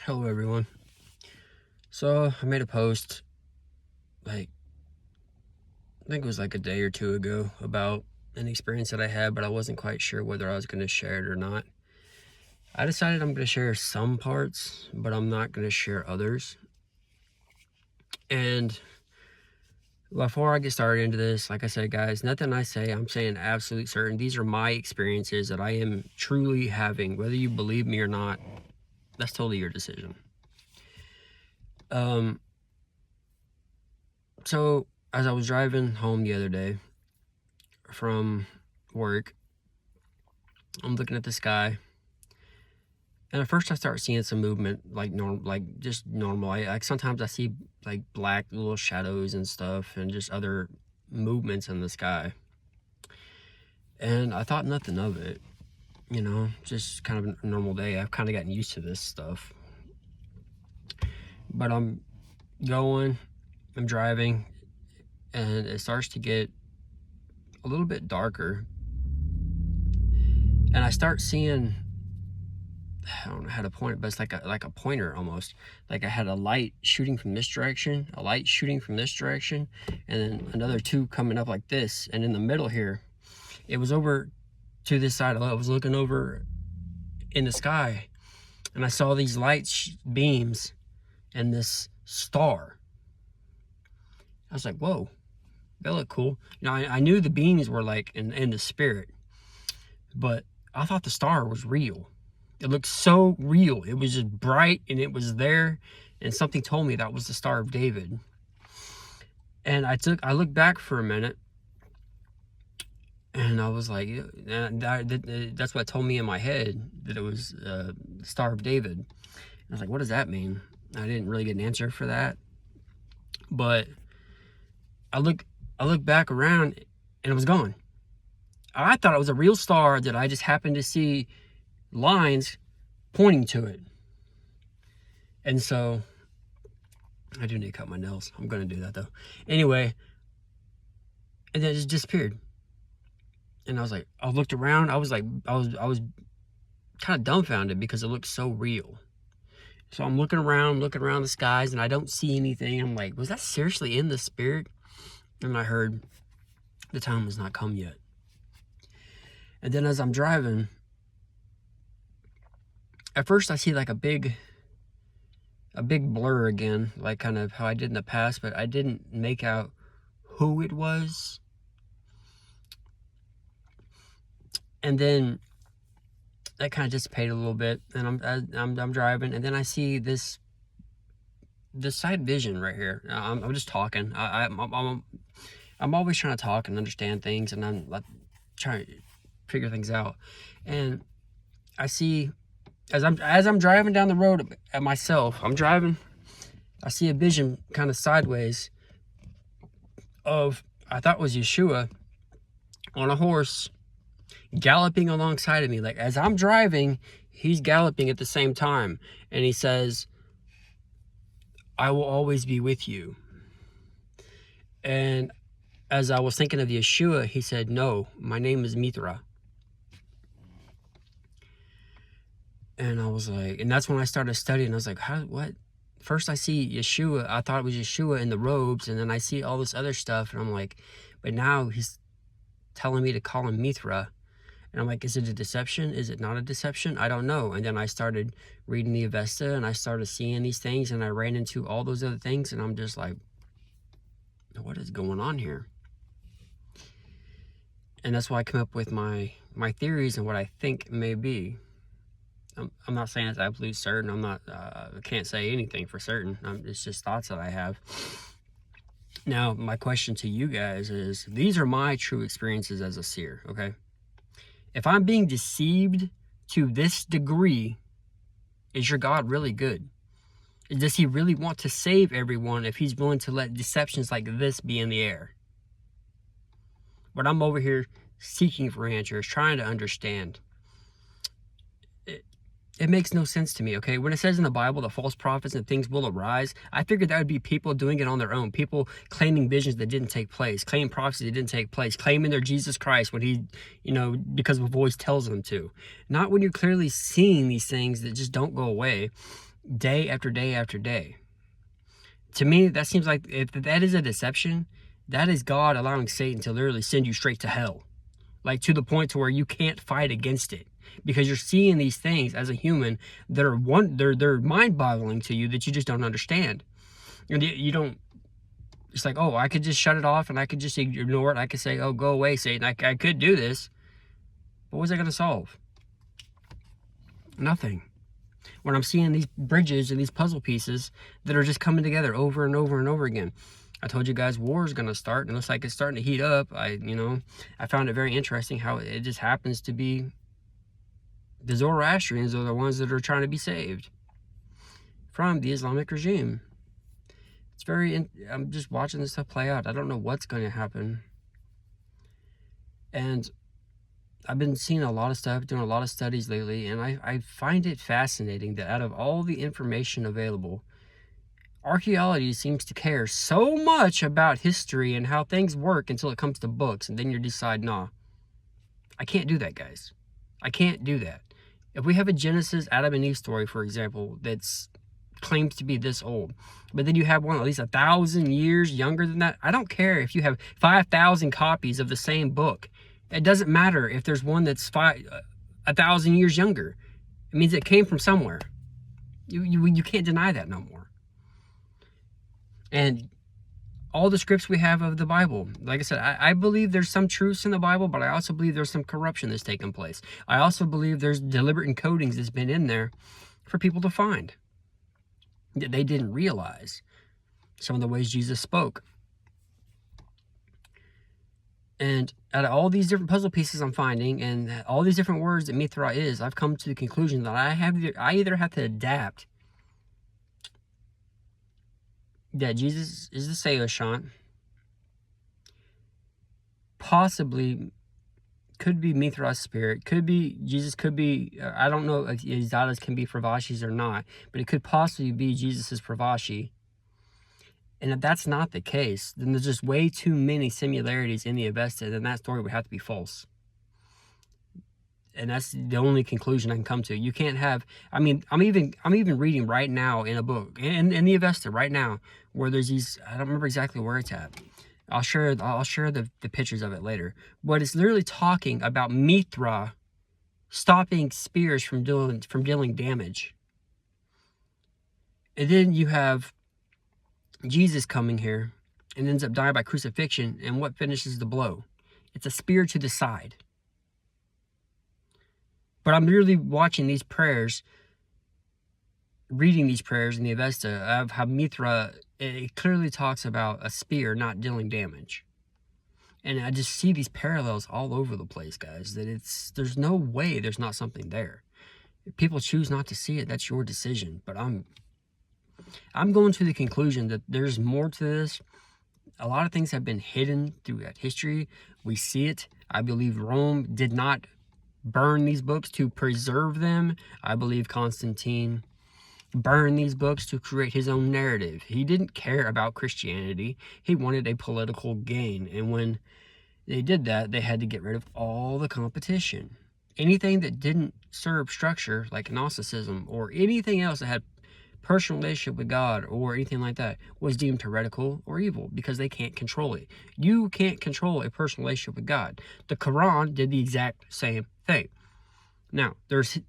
Hello everyone. So I made a post I think it was like a day or two ago about an experience that I had, but I wasn't quite sure whether I was going to share it or not. I decided I'm going to share some parts, but I'm not going to share others. And before I get started into this, like I said, guys, nothing I say, I'm saying absolute certain. These are my experiences that I am truly having. Whether you believe me or not, that's totally your decision. So as I was driving home the other day from work, I'm looking at the sky, and at first I start seeing some movement, like just normal. Like sometimes I see like black little shadows and stuff, and just other movements in the sky. And I thought nothing of it, just kind of a normal day. I've kind of gotten used to this stuff. But I'm driving, and it starts to get a little bit darker, and I start seeing, I don't know how to point it, but it's like a pointer almost. Like I had a light shooting from this direction, a light shooting from this direction, and then another two coming up like this. And in the middle here, it was over to this side. I was looking over in the sky, and I saw these light beams and this star. I was like, whoa, that looked cool. I knew the beams were like in the spirit, but I thought the star was real. It looked so real. It was just bright, and it was there, and something told me that was the Star of David. And I looked back for a minute, and I was like, that's what told me in my head, that it was the Star of David. And I was like, what does that mean? I didn't really get an answer for that, but I look back around, and it was gone. I thought it was a real star that I just happened to see lines pointing to it. And so I do need to cut my nails. I'm going to do that though. Anyway, and then it just disappeared. And I was like, I looked around. I was kind of dumbfounded because it looked so real. So I'm looking around the skies, and I don't see anything. I'm like, was that seriously in the spirit? And I heard the time has not come yet. And then as I'm driving, at first I see like a big blur again, like kind of how I did in the past, but I didn't make out who it was. And then that kind of dissipated a little bit, and I'm driving, and then I see this side vision right here. I'm just talking. I'm always trying to talk and understand things, and I'm like trying to figure things out. And I see, as I'm driving down the road at myself, I see a vision kind of sideways of, I thought it was Yeshua on a horse, galloping alongside of me. Like as I'm driving, he's galloping at the same time, and he says, I will always be with you. And as I was thinking of Yeshua, he said, no, my name is Mithra. And I was like, and that's when I started studying. I was like, what? First I see Yeshua. I thought it was Yeshua in the robes, and then I see all this other stuff, and I'm like, but now he's telling me to call him Mithra. And I'm like, is it a deception? Is it not a deception? I don't know. And then I started reading the Avesta, and I started seeing these things, and I ran into all those other things, and I'm just like, what is going on here? And that's why I come up with my theories and what I think may be. I'm not saying it's absolute certain. I'm not, I can't say anything for certain. It's just thoughts that I have. Now, my question to you guys is, these are my true experiences as a seer, okay? If I'm being deceived to this degree, is your God really good? Does he really want to save everyone if he's willing to let deceptions like this be in the air? But I'm over here seeking for answers, trying to understand. It makes no sense to me, okay? When it says in the Bible that false prophets and things will arise, I figured that would be people doing it on their own. People claiming visions that didn't take place, claiming prophecy that didn't take place, claiming they're Jesus Christ when he, because a voice tells them to. Not when you're clearly seeing these things that just don't go away. day after day after day. To me, that seems like, if that is a deception, that is God allowing Satan to literally send you straight to hell. Like, to the point to where you can't fight against it, because you're seeing these things as a human that are they're mind-boggling to you, that you just don't understand. And you don't, it's like, oh, I could just shut it off and I could just ignore it. I could say, oh, go away, Satan. I could do this. But what's that going to solve? Nothing. When I'm seeing these bridges and these puzzle pieces that are just coming together over and over and over again. I told you guys war is going to start, and it looks like it's starting to heat up. I found it very interesting how it just happens to be the Zoroastrians are the ones that are trying to be saved from the Islamic regime. It's I'm just watching this stuff play out. I don't know what's going to happen. And I've been seeing a lot of stuff, doing a lot of studies lately, and I find it fascinating that out of all the information available, archaeology seems to care so much about history and how things work until it comes to books, and then you decide, nah, I can't do that, guys. I can't do that. If we have a Genesis, Adam and Eve story, for example, that's claims to be this old, but then you have one at least 1,000 years younger than that, I don't care if you have 5,000 copies of the same book. It doesn't matter if there's one that's 1,000 years younger. It means it came from somewhere. You can't deny that no more. And all the scripts we have of the Bible, like I said, I believe there's some truths in the Bible, but I also believe there's some corruption that's taken place. I also believe there's deliberate encodings that's been in there for people to find that they didn't realize. Some of the ways Jesus spoke. And out of all these different puzzle pieces I'm finding, and all these different words that Mithra is, I've come to the conclusion that I either have to adapt that Jesus is the Seoshant, possibly could be Mithra's spirit, could be Jesus, could be, I don't know if Izadas can be Pravashis or not, but it could possibly be Jesus's Pravashi. And if that's not the case, then there's just way too many similarities in the Avesta, then that story would have to be false. And that's the only conclusion I can come to. You can't have, I'm even reading right now in a book, in the Avesta right now, where there's these, I don't remember exactly where it's at. I'll share the pictures of it later. But it's literally talking about Mithra stopping spears from dealing damage. And then you have Jesus coming here and ends up dying by crucifixion, and what finishes the blow? It's a spear to the side. But I'm literally watching these prayers, reading these prayers in the Avesta of how Mithra, it clearly talks about a spear not dealing damage. And I just see these parallels all over the place, guys, that there's no way there's not something there. If people choose not to see it, that's your decision. But I'm going to the conclusion that there's more to this. A lot of things have been hidden throughout history. We see it. I believe Rome did not burn these books to preserve them. I believe Constantine burned these books to create his own narrative. He didn't care about Christianity. He wanted a political gain. And when they did that, they had to get rid of all the competition. Anything that didn't serve structure, like Gnosticism or anything else that had personal relationship with God or anything like that, was deemed heretical or evil because they can't control it. You can't control a personal relationship with God. The Quran did the exact same thing. Now, there's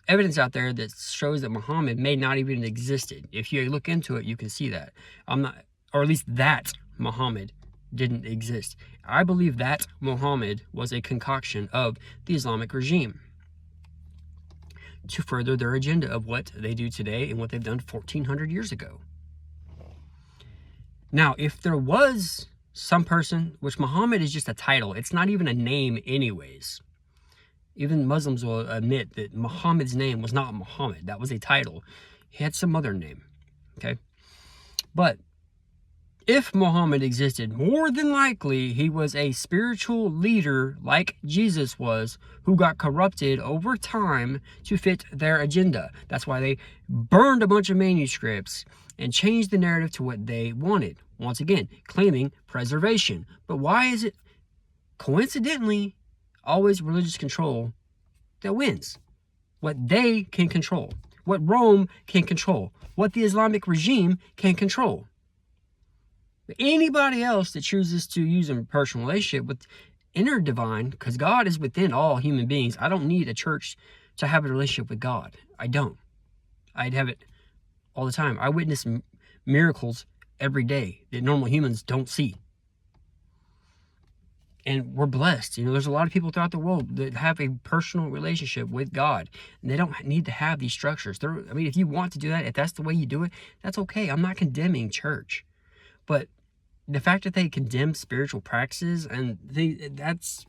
evidence out there that shows that Muhammad may not even existed. If you look into it, you can see that. Or at least that Muhammad didn't exist. I believe that Muhammad was a concoction of the Islamic regime to further their agenda of what they do today and what they've done 1,400 years ago. Now, if there was some person, which Muhammad is just a title, it's not even a name anyways. Even Muslims will admit that Muhammad's name was not Muhammad. That was a title. He had some other name, okay? But if Muhammad existed, more than likely he was a spiritual leader like Jesus was, who got corrupted over time to fit their agenda. That's why they burned a bunch of manuscripts and changed the narrative to what they wanted. Once again, claiming preservation. But why is it coincidentally always religious control that wins? What they can control. what Rome can control, what the Islamic regime can control. But anybody else that chooses to use a personal relationship with inner divine, because God is within all human beings. I don't need a church to have a relationship with God. I don't. I'd have it all the time. I witness miracles every day that normal humans don't see. And we're blessed. There's a lot of people throughout the world that have a personal relationship with God. And they don't need to have these structures. If you want to do that, if that's the way you do it, that's okay. I'm not condemning church. But the fact that they condemn spiritual practices, and that's,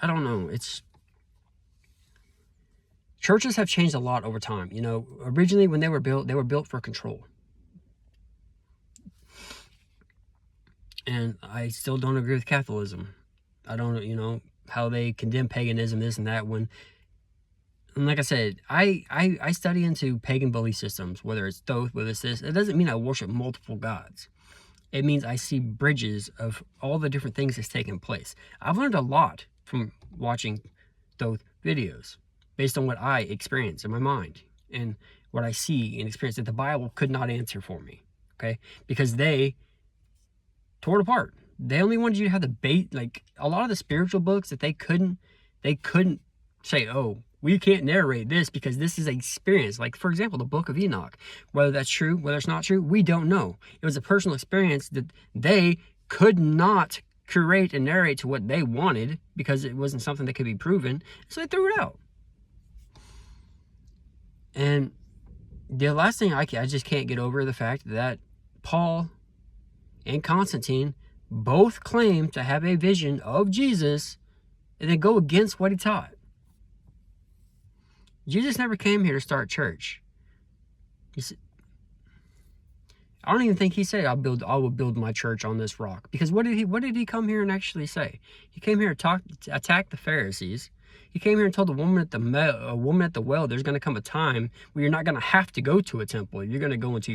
I don't know. Churches have changed a lot over time. Originally when they were built for control. And I still don't agree with Catholicism. I don't, how they condemn paganism, this and that, and like I said, I study into pagan belief systems, whether it's Thoth, whether it's this. It doesn't mean I worship multiple gods. It means I see bridges of all the different things that's taking place. I've learned a lot from watching Thoth videos based on what I experience in my mind and what I see and experience that the Bible could not answer for me, okay? Because they tore it apart. They only wanted you to have the bait, like a lot of the spiritual books that they couldn't say, oh, we can't narrate this because this is an experience. Like, for example, the Book of Enoch. Whether that's true, whether it's not true, we don't know. It was a personal experience that they could not curate and narrate to what they wanted because it wasn't something that could be proven. So they threw it out. And the last thing I just can't get over the fact that Paul and Constantine both claim to have a vision of Jesus and then go against what he taught. Jesus never came here to start church. I don't even think he said I will build my church on this rock. Because what did he come here and actually say? He came here to attack the Pharisees. He came here and told the woman at the well, there's going to come a time where you're not going to have to go to a temple. You're going to go into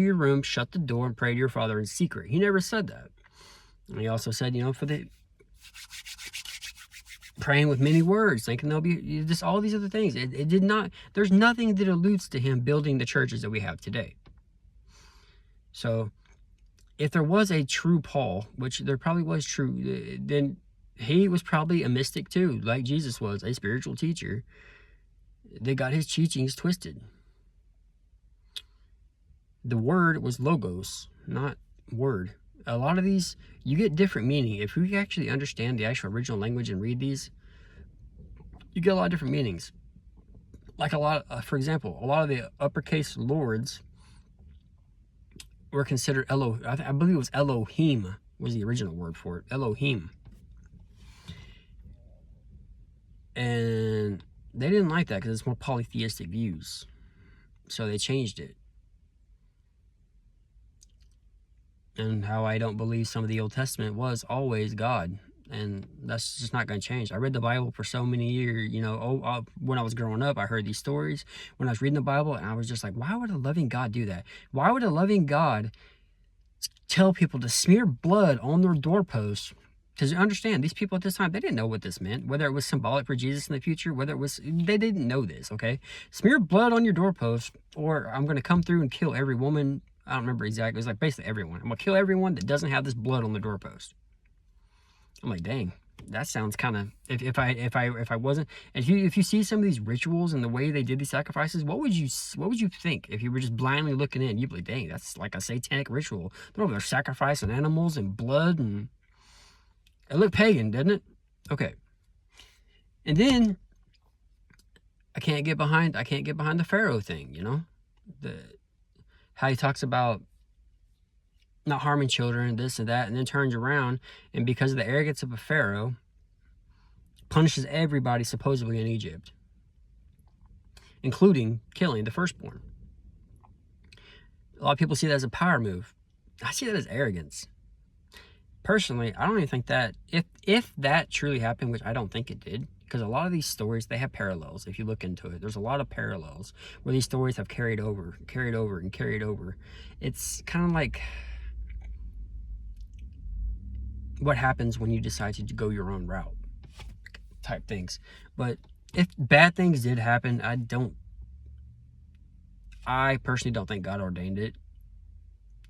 your room, shut the door, and pray to your Father in secret. He never said that. And he also said, for the praying with many words, thinking there'll be just all these other things. It did not. There's nothing that alludes to him building the churches that we have today. So, if there was a true Paul, which there probably was true, then he was probably a mystic too, like Jesus was, a spiritual teacher. They got his teachings twisted. The word was logos, not word. A lot of these, you get different meaning. If you actually understand the actual original language and read these, you get a lot of different meanings. Like for example, a lot of the uppercase lords were considered I believe it was Elohim was the original word for it. Elohim. And they didn't like that because it's more polytheistic views. So they changed it. And how I don't believe some of the Old Testament was always God. And that's just not going to change. I read the Bible for so many years. When I was growing up, I heard these stories. When I was reading the Bible, and I was just like, why would a loving God do that? Why would a loving God tell people to smear blood on their doorposts? Because you understand, these people at this time, they didn't know what this meant. Whether it was symbolic for Jesus in the future, they didn't know this, okay? Smear blood on your doorpost, or I'm going to come through and kill every woman. I don't remember exactly. It was like basically everyone. I'm going to kill everyone that doesn't have this blood on the doorpost. I'm like, dang, that sounds kind of, if I wasn't, and if you see some of these rituals and the way they did these sacrifices, what would you think if you were just blindly looking in? You'd be like, dang, that's like a satanic ritual. They're over there sacrificing animals and blood, and it looked pagan, didn't it? Okay. And then I can't get behind the Pharaoh thing, how he talks about not harming children, this and that, and then turns around and because of the arrogance of a Pharaoh, punishes everybody supposedly in Egypt, including killing the firstborn. A lot of people see that as a power move. I see that as arrogance. Personally, I don't even think that, if that truly happened, which I don't think it did, because a lot of these stories, they have parallels. If you look into it, there's a lot of parallels where these stories have carried over. It's kind of like what happens when you decide to go your own route type things. But if bad things did happen, I personally don't think God ordained it.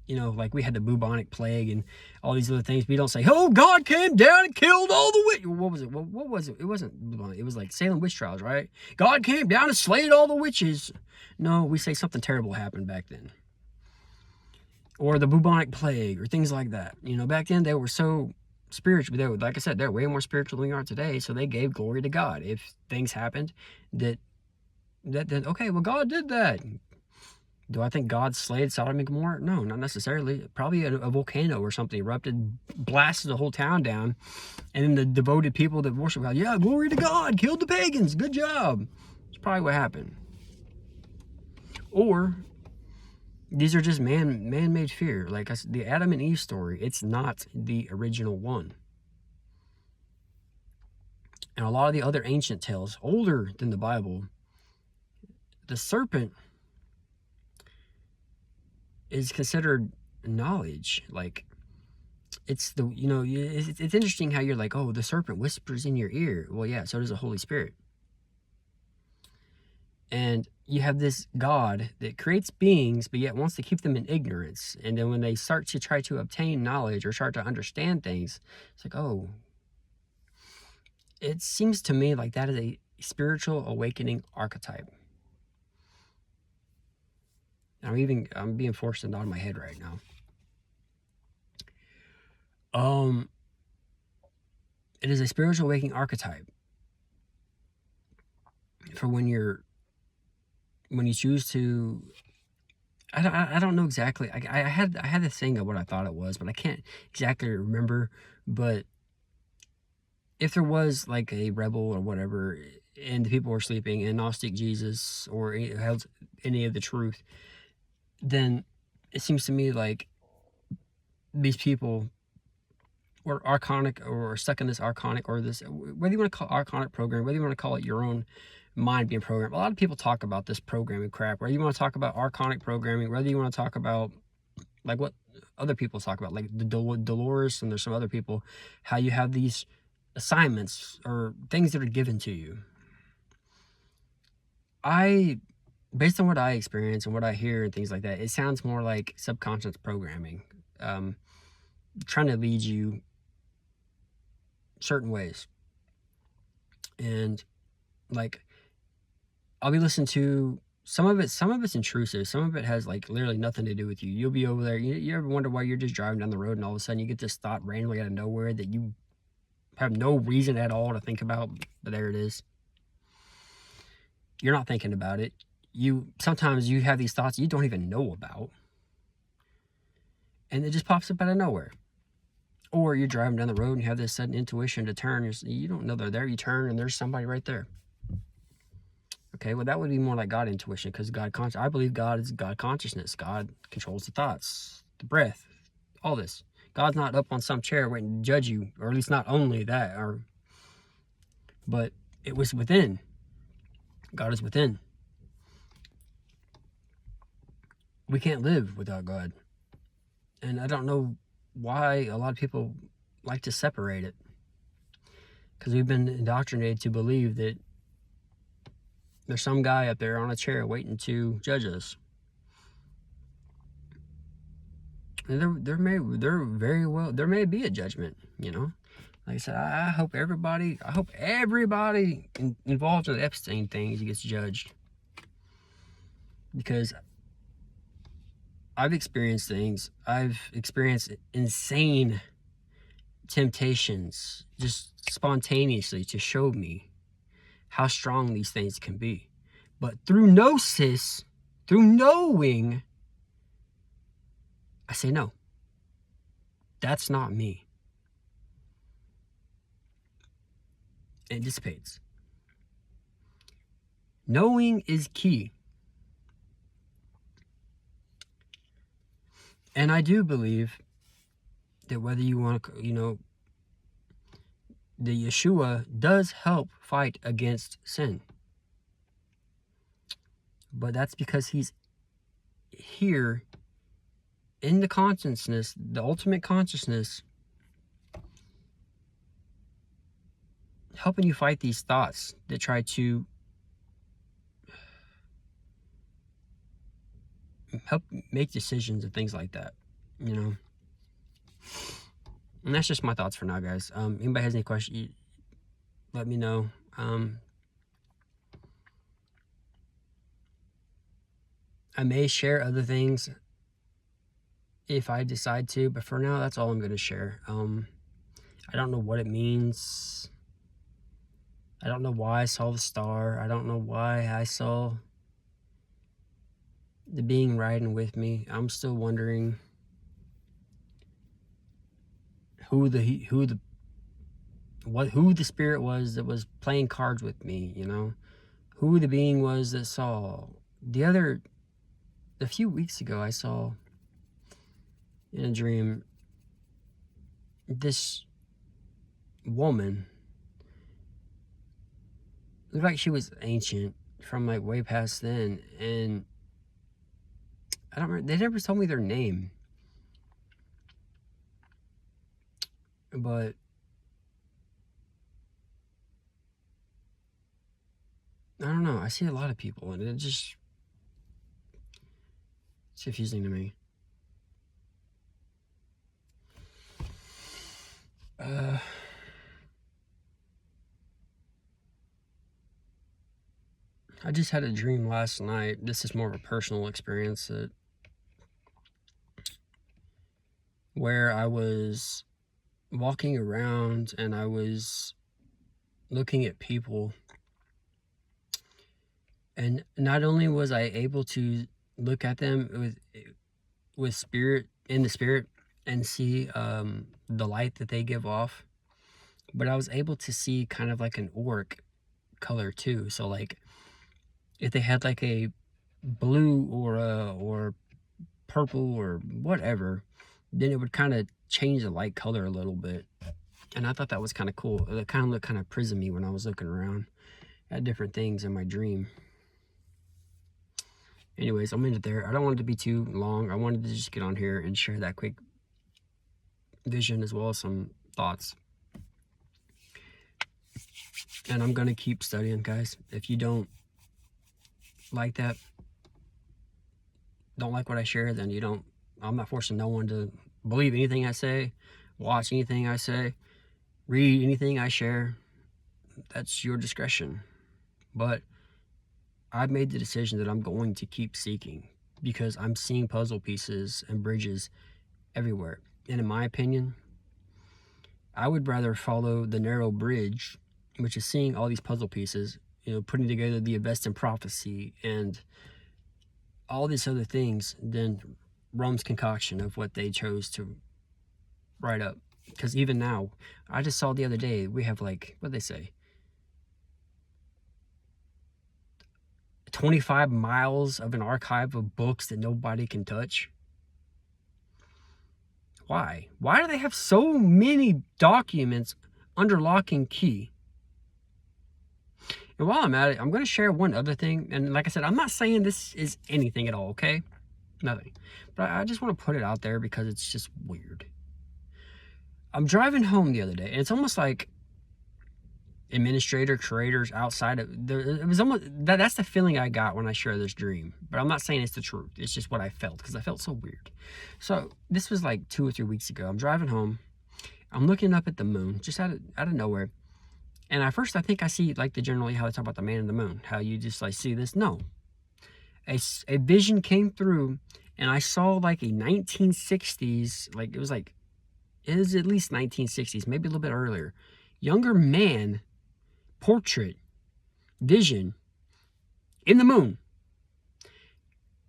You know, like we had the bubonic plague and all these other things. We don't say, oh, God came down and killed all the witches. What was it? What was it? It wasn't bubonic. It was like Salem witch trials, right? God came down and slayed all the witches. No, we say something terrible happened back then. Or the bubonic plague or things like that. You know, back then they were so spiritual. They were, like I said, they're way more spiritual than we are today. So they gave glory to God. If things happened that then okay, well, God did that. Do I think God slayed Sodom and Gomorrah? No, not necessarily. Probably a volcano or something erupted, blasted the whole town down, and then the devoted people that worship God, yeah, glory to God, killed the pagans, good job. That's probably what happened. Or these are just man-made fear. Like the Adam and Eve story, it's not the original one. And a lot of the other ancient tales, older than the Bible, the serpent is considered knowledge. Like it's the, you know, it's interesting how you're like, oh, the serpent whispers in your ear. Well, yeah, so does the Holy Spirit. And you have this God that creates beings, but yet wants to keep them in ignorance. And then when they start to try to obtain knowledge or start to understand things, it's like, oh, it seems to me like that is a spiritual awakening archetype. I'm being forced to nod my head right now. It is a spiritual awakening archetype for when you choose to. I don't know exactly. I had this thing of what I thought it was, but I can't exactly remember. But if there was like a rebel or whatever, and the people were sleeping, and Gnostic Jesus or held any of the truth, then it seems to me like these people were archonic or stuck in this archonic or this, whether you want to call it archonic program, whether you want to call it your own mind being programmed. A lot of people talk about this programming crap, whether you want to talk about archonic programming, whether you want to talk about like what other people talk about, like the Dolores, and there's some other people, how you have these assignments or things that are given to you. Based on what I experience and what I hear and things like that, it sounds more like subconscious programming, trying to lead you certain ways. And like, I'll be listening to some of it's intrusive. Some of it has like literally nothing to do with you. You'll be over there. You ever wonder why you're just driving down the road and all of a sudden you get this thought randomly out of nowhere that you have no reason at all to think about, but there it is. You're not thinking about it. Sometimes you have these thoughts you don't even know about, and it just pops up out of nowhere. Or you're driving down the road and you have this sudden intuition to turn. You don't know they're there. You turn and there's somebody right there. Okay, well, that would be more like God intuition, because I believe God is God consciousness. God controls the thoughts, the breath, all this. God's not up on some chair waiting to judge you, or at least not only that, but it was within. God is within. We can't live without God. And I don't know why a lot of people like to separate it, because we've been indoctrinated to believe that there's some guy up there on a chair waiting to judge us. And there may be a judgment, you know. Like I said, I hope everybody involved in the Epstein thing gets judged, because I've experienced things. I've experienced insane temptations just spontaneously to show me how strong these things can be. But through gnosis, through knowing, I say no. That's not me. It dissipates. Knowing is key. And I do believe that whether you want to, the Yeshua does help fight against sin. But that's because he's here in the consciousness, the ultimate consciousness, helping you fight these thoughts that try to help make decisions and things like that, you know. And that's just my thoughts for now, guys. Anybody has any questions, let me know. I may share other things if I decide to, but for now, that's all I'm going to share. I don't know what it means. I don't know why I saw the star. I don't know why I saw the being riding with me. I'm still wondering who the spirit was that was playing cards with me, you know, who the being was that saw. A few weeks ago, I saw in a dream this woman, looked like she was ancient from like way past then, and I don't remember, they never told me their name, but I don't know, I see a lot of people and it's confusing to me. I just had a dream last night. This is more of a personal experience where I was walking around and I was looking at people, and not only was I able to look at them with spirit, in the spirit, and see the light that they give off, but I was able to see kind of like an auric color too. So like if they had like a blue or purple or whatever, then it would kind of change the light color a little bit. And I thought that was kind of cool. It kind of looked kind of prismy when I was looking around at different things in my dream. Anyways, I'm in it there. I don't want it to be too long. I wanted to just get on here and share that quick vision as well as some thoughts. And I'm going to keep studying, guys. If you don't like that, don't like what I share, then you don't, I'm not forcing no one to believe anything I say, watch anything I say, read anything I share. That's your discretion. But I've made the decision that I'm going to keep seeking, because I'm seeing puzzle pieces and bridges everywhere. And in my opinion, I would rather follow the narrow bridge, which is seeing all these puzzle pieces, you know, putting together the Avestan prophecy and all these other things, than Rome's concoction of what they chose to write up. Because even now, I just saw the other day, we have like, what'd they say? 25 miles of an archive of books that nobody can touch. Why? Why do they have so many documents under lock and key? And while I'm at it, I'm going to share one other thing. And like I said, I'm not saying this is anything at all, okay? Nothing. But I just want to put it out there because it's just weird. I'm driving home the other day, and it's almost like curators outside of there. It was almost that's the feeling I got when I share this dream. But I'm not saying it's the truth. It's just what I felt, because I felt so weird. So this was like 2 or 3 weeks ago. I'm driving home. I'm looking up at the moon, just out of nowhere. And at first, I think I see like generally how they talk about the man in the moon, how you just like see this. No, a vision came through, and I saw like a 1960s, like it was at least 1960s, maybe a little bit earlier, younger man portrait vision in the moon.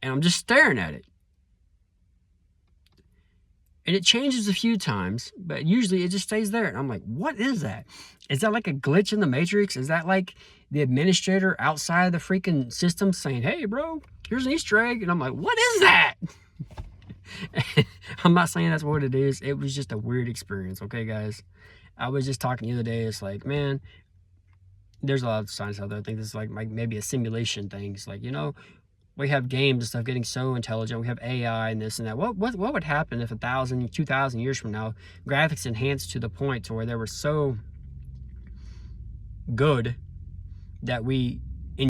And I'm just staring at it. And it changes a few times, but usually it just stays there. And I'm like, what is that? Is that like a glitch in the Matrix? Is that like the administrator outside of the freaking system saying, hey, bro, here's an Easter egg? And I'm like, what is that? I'm not saying that's what it is. It was just a weird experience, okay, guys? I was just talking the other day. It's like, man, there's a lot of science out there. I think this is like maybe a simulation thing. It's like, you know, we have games and stuff getting so intelligent. We have AI and this and that. What would happen if 1,000, 2,000 years from now, graphics enhanced to the point to where they were so good that we